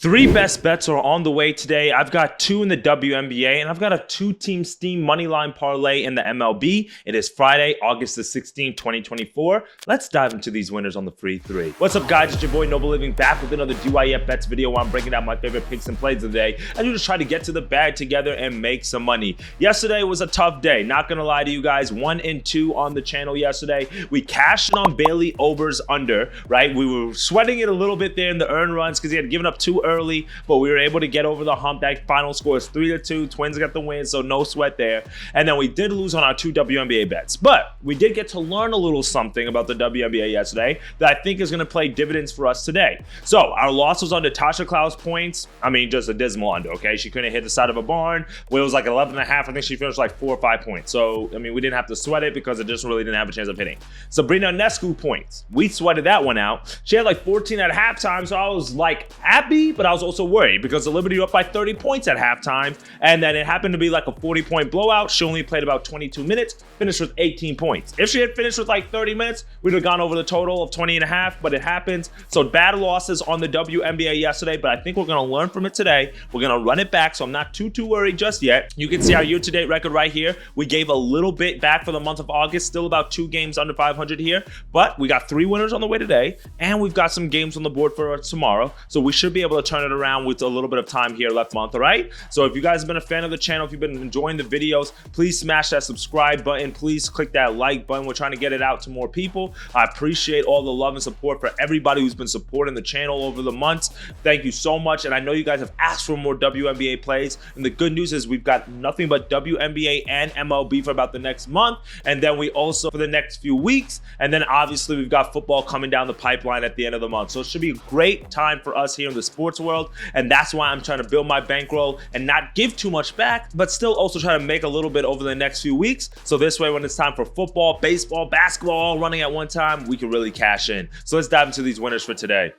Three best bets are on the way today. I've got two in the WNBA, and I've got a two-team steam Moneyline Parlay in the MLB. It is Friday, August the 16th, 2024. Let's dive into these winners on the free three. What's up, guys? It's your boy Noble Living back with another DYF Bets video where I'm breaking down my favorite picks and plays of the day. I do just try to get to the bag together and make some money. Yesterday was a tough day. Not going to lie to you guys. 1 and 2 on the channel yesterday. We cashed in on Bailey Ober's under, right? We were sweating it a little bit there in the earned runs because he had given up two early, but we were able to get over the hump. That final score is 3-2. Twins got the win, so no sweat there. And then we did lose on our two WNBA bets, but we did get to learn a little something about the WNBA yesterday that I think is going to play dividends for us today. So our loss was on Natasha Cloud's points. I mean, just a dismal under, okay? She couldn't hit the side of a barn. Well, it was like 11.5. I think she finished like 4 or 5 points. So, I mean, we didn't have to sweat it because it just really didn't have a chance of hitting. Sabrina Ionescu points. We sweated that one out. She had like 14 at halftime, so I was like happy, but I was also worried because the Liberty were up by 30 points at halftime, and then it happened to be like a 40-point blowout. She only played about 22 minutes, finished with 18 points. If she had finished with like 30 minutes, we'd have gone over the total of 20.5, but it happens. So bad losses on the WNBA yesterday, but I think we're going to learn from it today. We're going to run it back, so I'm not too worried just yet. You can see our year-to-date record right here. We gave a little bit back for the month of August, still about 2 games under 500 here, but we got 3 winners on the way today, and we've got some games on the board for tomorrow, so we should be able to turn it around with a little bit of time here left month, all right? So if you guys have been a fan of the channel, if you've been enjoying the videos, please smash that subscribe button. Please click that like button. We're trying to get it out to more people. I appreciate all the love and support for everybody who's been supporting the channel over the months. Thank you so much. And I know you guys have asked for more WNBA plays. And the good news is we've got nothing but WNBA and MLB for about the next month. And then we also for the next few weeks. And then obviously we've got football coming down the pipeline at the end of the month. So it should be a great time for us here in the sports world. And that's why I'm trying to build my bankroll and not give too much back, but still also try to make a little bit over the next few weeks. So this way, when it's time for football, baseball, basketball, all running at one time, we can really cash in. So let's dive into these winners for today.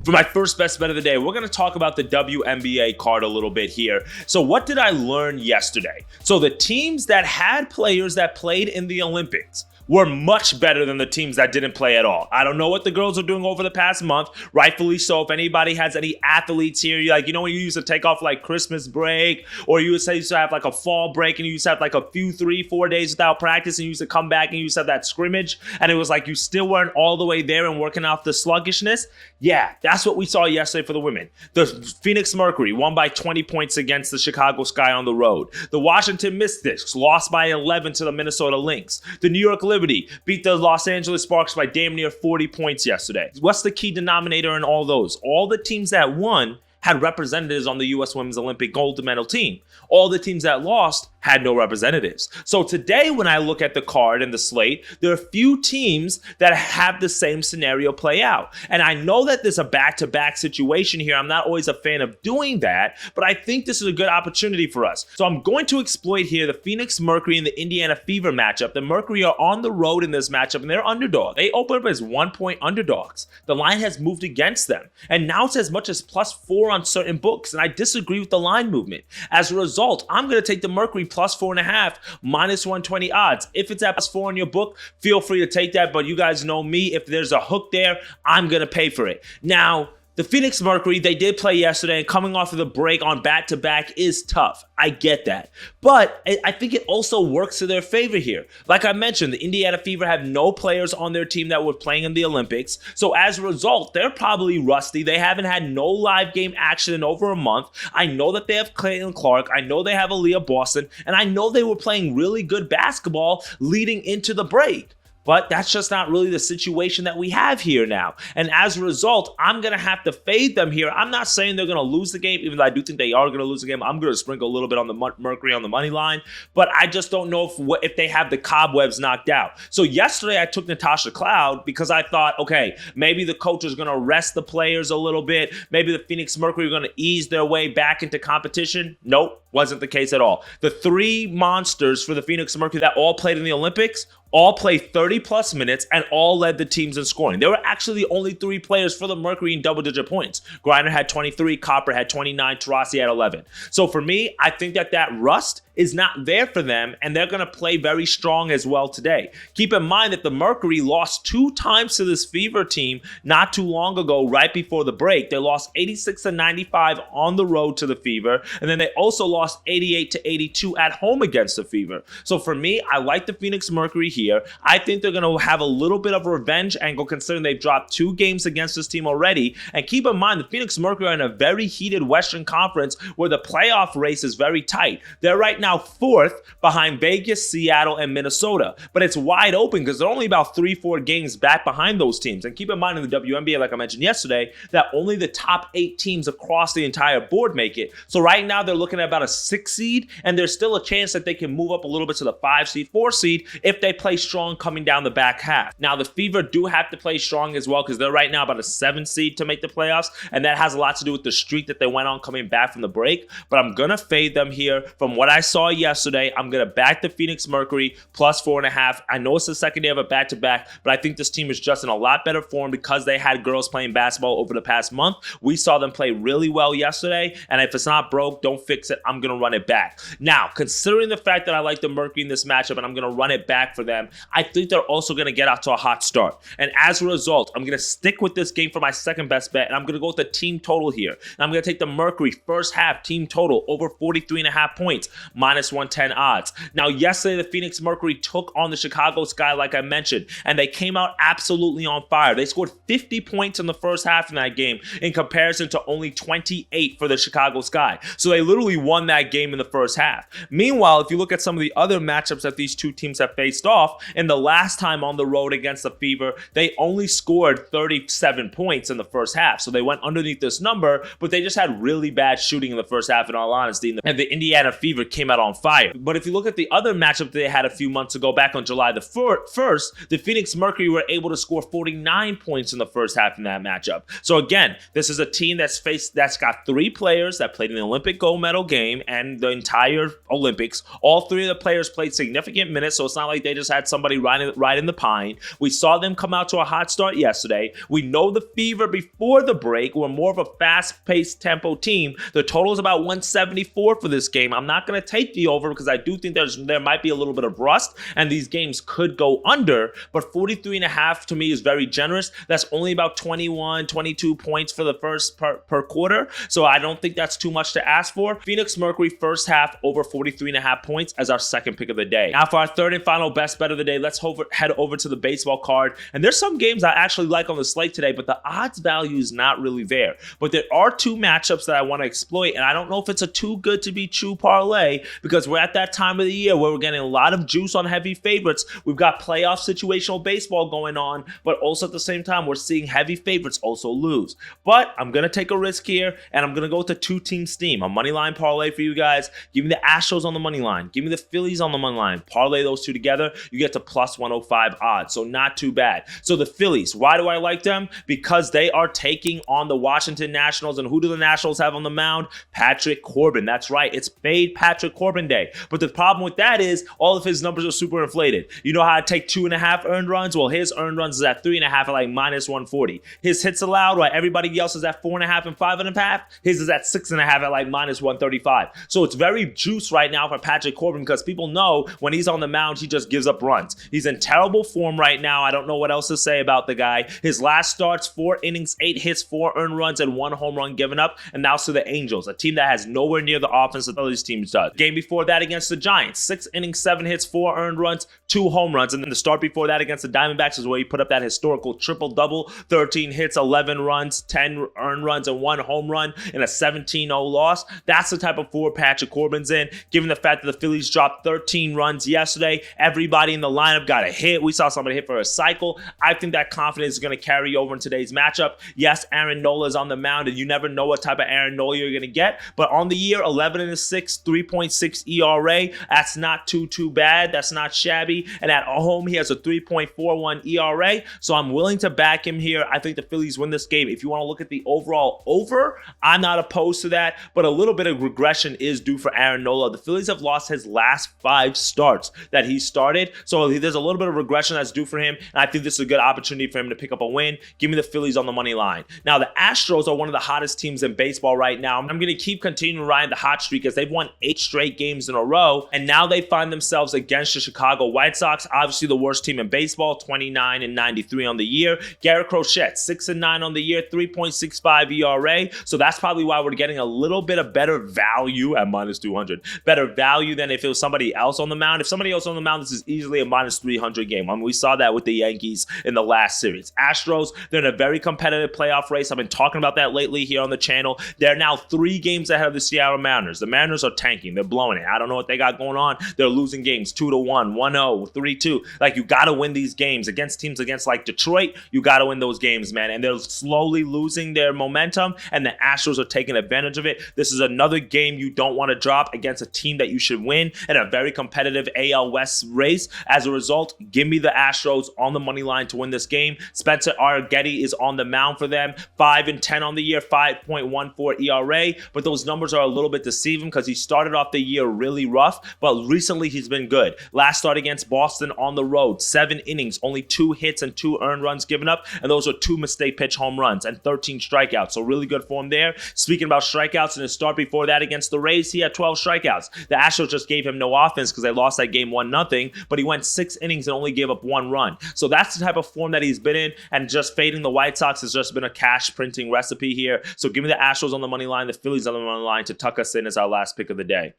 For my first best bet of the day, we're going to talk about the WNBA card a little bit here. So what did I learn yesterday? So the teams that had players that played in the Olympics were much better than the teams that didn't play at all. I don't know what the girls are doing over the past month, rightfully so. If anybody has any athletes here, like, you know, when you used to take off like Christmas break, or you used to have like a fall break, and you used to have like a few 3-4 days without practice, and you used to come back and you used to have that scrimmage, and it was like you still weren't all the way there and working off the sluggishness. Yeah, that's what we saw yesterday for the women. The Phoenix Mercury won by 20 points against the Chicago Sky on the road. The Washington Mystics lost by 11 to the Minnesota Lynx. The New York Liberty beat the Los Angeles Sparks by damn near 40 points yesterday. What's the key denominator in all those? All the teams that won had representatives on the U.S. Women's Olympic gold medal team. All the teams that lost had no representatives. So today, when I look at the card and the slate, there are a few teams that have the same scenario play out. And I know that there's a back-to-back situation here. I'm not always a fan of doing that, but I think this is a good opportunity for us. So I'm going to exploit here the Phoenix Mercury and the Indiana Fever matchup. The Mercury are on the road in this matchup, and they're underdog. They open up as 1-point underdogs. The line has moved against them, and now it's as much as +4 on certain books, and I disagree with the line movement. As a result, I'm going to take the Mercury +4.5, -120 odds. If it's at +4 in your book, feel free to take that, but you guys know me. If there's a hook there, I'm going to pay for it. Now, the Phoenix Mercury, they did play yesterday, and coming off of the break on back-to-back is tough. I get that. But I think it also works to their favor here. Like I mentioned, the Indiana Fever have no players on their team that were playing in the Olympics. So as a result, they're probably rusty. They haven't had no live game action in over a month. I know that they have Caitlin Clark. I know they have Aaliyah Boston. And I know they were playing really good basketball leading into the break. But that's just not really the situation that we have here now. And as a result, I'm going to have to fade them here. I'm not saying they're going to lose the game, even though I do think they are going to lose the game. I'm going to sprinkle a little bit on the Mercury on the money line. But I just don't know if they have the cobwebs knocked out. So yesterday, I took Natasha Cloud because I thought, okay, maybe the coach is going to rest the players a little bit. Maybe the Phoenix Mercury are going to ease their way back into competition. Nope, wasn't the case at all. The 3 monsters for the Phoenix Mercury that all played in the Olympics all played 30-plus minutes and all led the teams in scoring. There were actually the only 3 players for the Mercury in double-digit points. Griner had 23, Copper had 29, Taurasi had 11. So for me, I think that rust is not there for them, and they're going to play very strong as well today. Keep in mind that the Mercury lost 2 times to this Fever team not too long ago, right before the break. They lost 86-95 on the road to the Fever, and then they also lost 88-82 at home against the Fever. So for me, I like the Phoenix Mercury here. I think they're going to have a little bit of a revenge angle considering they've dropped 2 games against this team already. And keep in mind, the Phoenix Mercury are in a very heated Western Conference where the playoff race is very tight. They're right now 4th behind Vegas, Seattle, and Minnesota. But it's wide open because they're only about 3-4 games back behind those teams. And keep in mind in the WNBA, like I mentioned yesterday, that only the top 8 teams across the entire board make it. So right now they're looking at about a 6 seed, and there's still a chance that they can move up a little bit to the 5 seed, 4 seed if they play strong coming down the back half. Now the Fever do have to play strong as well because they're right now about a 7 seed to make the playoffs, and that has a lot to do with the streak that they went on coming back from the break. But I'm going to fade them here. From what I saw yesterday, I'm going to back the Phoenix Mercury plus 4.5. I know it's the second day of a back-to-back, but I think this team is just in a lot better form because they had girls playing basketball over the past month. We saw them play really well yesterday, and if it's not broke, don't fix it. I'm going to run it back. Now, considering the fact that I like the Mercury in this matchup and I'm going to run it back for them, I think they're also going to get out to a hot start. And as a result, I'm going to stick with this game for my second best bet, and I'm going to go with the team total here. And I'm going to take the Mercury first half team total over 43.5 points, minus 110 odds. Now, yesterday, the Phoenix Mercury took on the Chicago Sky, like I mentioned, and they came out absolutely on fire. They scored 50 points in the first half in that game in comparison to only 28 for the Chicago Sky. So they literally won that game in the first half. Meanwhile, if you look at some of the other matchups that these two teams have faced off, in the last time on the road against the Fever, they only scored 37 points in the first half. So they went underneath this number, but they just had really bad shooting in the first half, in all honesty. And the Indiana Fever came out on fire. But if you look at the other matchup they had a few months ago, back on July the 1st, the Phoenix Mercury were able to score 49 points in the first half in that matchup. So again, this is a team that's got 3 players that played in the Olympic gold medal game and the entire Olympics. All 3 of the players played significant minutes, so it's not like they just had somebody riding the pine. We saw them come out to a hot start yesterday. We know the Fever before the break were more of a fast-paced tempo team. The total is about 174 for this game. I'm not going to take the over because I do think there might be a little bit of rust and these games could go under, but 43.5 to me is very generous. That's only about 21, 22 points for the first per quarter, so I don't think that's too much to ask for. Phoenix Mercury first half over 43.5 points as our second pick of the day. Now for our third and final best bet of the day, let's head over to the baseball card. And there's some games I actually like on the slate today, but the odds value is not really there. But there are 2 matchups that I want to exploit, and I don't know if it's a too good to be true parlay because we're at that time of the year where we're getting a lot of juice on heavy favorites. We've got playoff situational baseball going on, but also at the same time, we're seeing heavy favorites also lose. But I'm going to take a risk here, and I'm going to go with the 2-team steam. A Moneyline Parlay for you guys. Give me the Astros on the money line. Give me the Phillies on the money line. Parlay those 2 together, you get to plus 105 odds. So not too bad. So the Phillies, why do I like them? Because they are taking on the Washington Nationals. And who do the Nationals have on the mound? Patrick Corbin. That's right. It's fade Patrick Corbin day. But the problem with that is all of his numbers are super inflated. You know how I take 2.5 earned runs? Well, his earned runs is at 3.5 at like minus 140. His hits allowed, while everybody else is at 4.5 and 5.5, his is at 6.5 at like minus 135. So it's very juice right now for Patrick Corbin because people know when he's on the mound, he just gives up runs. He's in terrible form right now. I don't know what else to say about the guy. His last starts, 4 innings, 8 hits, 4 earned runs, and 1 home run given up. And now to the Angels, a team that has nowhere near the offense that other teams does. Game before that against the Giants, 6 innings, 7 hits, 4 earned runs, 2 home runs. And then the start before that against the Diamondbacks is where he put up that historical triple-double, 13 hits, 11 runs, 10 earned runs, and 1 home run in a 17-0 loss. That's the type of forward Patrick Corbin's in. Given the fact that the Phillies dropped 13 runs yesterday, everybody in the lineup got a hit. We saw somebody hit for a cycle. I think that confidence is going to carry over in today's matchup. Yes, Aaron Nola is on the mound, and you never know what type of Aaron Nola you're going to get. But on the year, 11-6, 3.6 ERA. That's not too bad. That's not shabby. And at home, he has a 3.41 ERA. So I'm willing to back him here. I think the Phillies win this game. If you want to look at the overall over, I'm not opposed to that. But a little bit of regression is due for Aaron Nola. The Phillies have lost his last 5 starts that he started. So there's a little bit of regression that's due for him. And I think this is a good opportunity for him to pick up a win. Give me the Phillies on the money line. Now, the Astros are one of the hottest teams in baseball right now. I'm going to keep continuing riding the hot streak as they've won 8 straight 8 games in a row, and now they find themselves against the Chicago White Sox, obviously the worst team in baseball, 29-93 on the year. Garrett Crochet, 6-9 on the year, 3.65 ERA. So that's probably why we're getting a little bit of better value at minus 200. Better value than if it was somebody else on the mound. If somebody else on the mound, this is easily a minus 300 game. I mean, we saw that with the Yankees in the last series. Astros, they're in a very competitive playoff race. I've been talking about that lately here on the channel. They're now 3 games ahead of the Seattle Mariners. The Mariners are tanking. They're blowing it. I don't know what they got going on. They're losing games 2-1, 1-0, 3-2. Like, you got to win these games against teams against like Detroit. You got to win those games, man. And they're slowly losing their momentum, and the Astros are taking advantage of it. This is another game you don't want to drop against a team that you should win in a very competitive AL West race. As a result, give me the Astros on the money line to win this game. Spencer Arrighetti is on the mound for them. 5-10 on the year, 5.14 ERA, but those numbers are a little bit deceiving because he started off the year really rough, but recently he's been good. Last start against Boston on the road, 7 innings, only 2 hits and 2 earned runs given up, and those are 2 mistake pitch home runs and 13 strikeouts, so really good form there. Speaking about strikeouts, in his start before that against the Rays, he had 12 strikeouts. The Astros just gave him no offense because they lost that game 1-0, but he went 6 innings and only gave up 1 run. So that's the type of form that he's been in, and just fading the White Sox has just been a cash printing recipe here. So give me the Astros on the money line, the Phillies on the money line to tuck us in as our last pick of the day.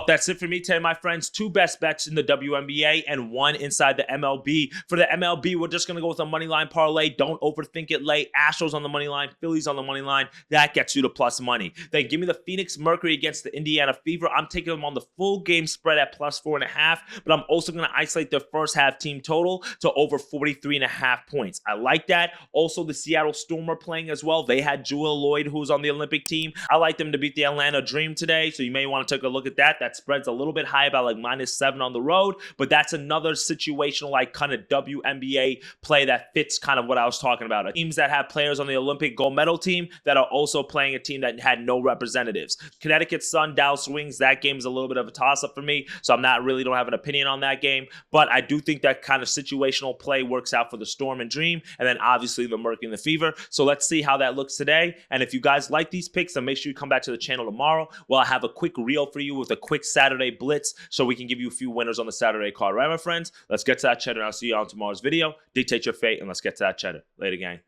That's it for me today, my friends. 2 best bets in the WNBA and 1 inside the MLB. For the MLB, we're just going to go with a Moneyline Parlay. Don't overthink it late. Astros on the money line, Phillies on the money line. That gets you to plus money. Then give me the Phoenix Mercury against the Indiana Fever. I'm taking them on the full game spread at plus 4.5, but I'm also going to isolate their first half team total to over 43.5 points. I like that. Also, the Seattle Storm are playing as well. They had Jewel Lloyd, who's on the Olympic team. I like them to beat the Atlanta Dream today, so you may want to take a look at that. That spread's a little bit high, about like -7 on the road, but that's another situational like kind of WNBA play that fits kind of what I was talking about. Teams that have players on the Olympic gold medal team that are also playing a team that had no representatives. Connecticut Sun, Dallas Wings, that game is a little bit of a toss-up for me, so I'm not really don't have an opinion on that game, but I do think that kind of situational play works out for the Storm and Dream, and then obviously the Mercury and the Fever. So let's see how that looks today, and if you guys like these picks, then make sure you come back to the channel tomorrow. Well, I have a quick reel for you with a quick Saturday blitz, so we can give you a few winners on the Saturday card. Right, my friends? Let's get to that cheddar, and I'll see you on tomorrow's video. Dictate your fate, and let's get to that cheddar. Later, gang.